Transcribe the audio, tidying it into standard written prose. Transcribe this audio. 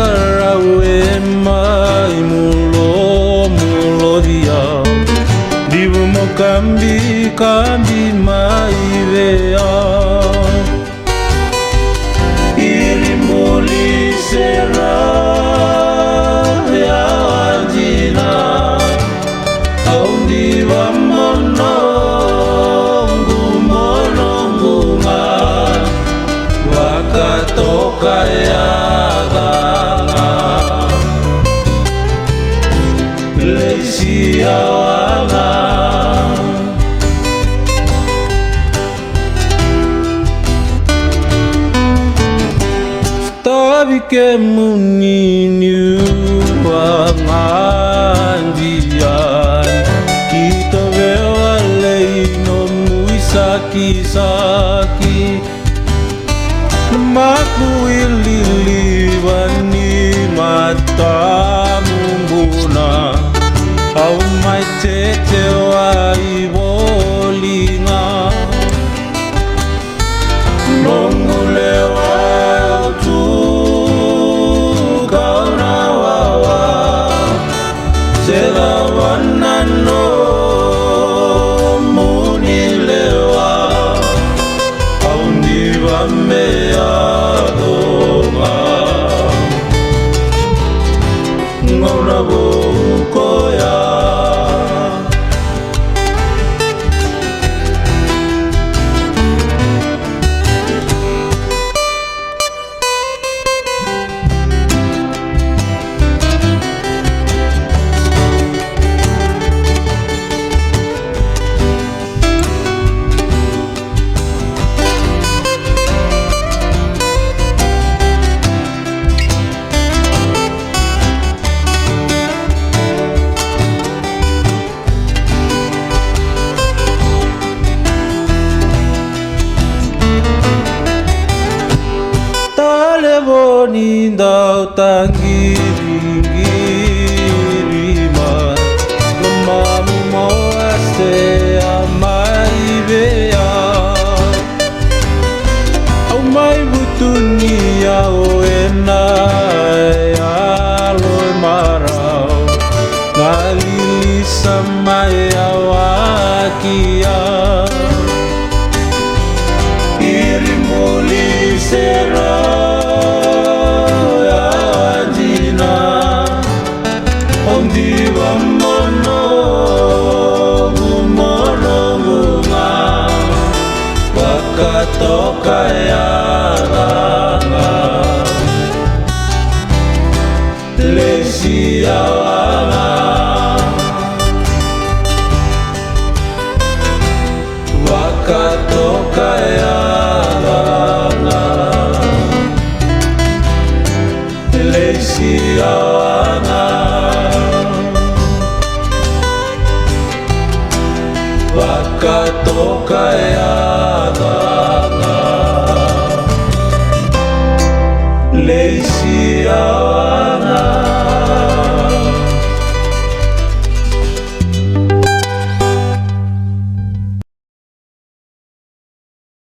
karau e mai mulo dia Divu mo kambi mai vea Iri muli sera ya wajina Au diva monongunga Wakatoka ya Leisiawana Tabi ke munini wangandian Kita vewa leino muisaki Maku ililiwani mata mumbuna Au mai tete wa ibolinga Nongule wa tu kauna wawa Sela wanano munilewa Au ndiva mea donga Ngona bukoya Boni dau tangirima Lemamu mau ase amai bea Au mai butuni au enai aloi marau Ngalili samai awakia Iri muli sera Diva monongunga Wakatoka ya langa Leisiawana Wakatoka ya langa Leisiawana Wakatoka ya langa Leisiawana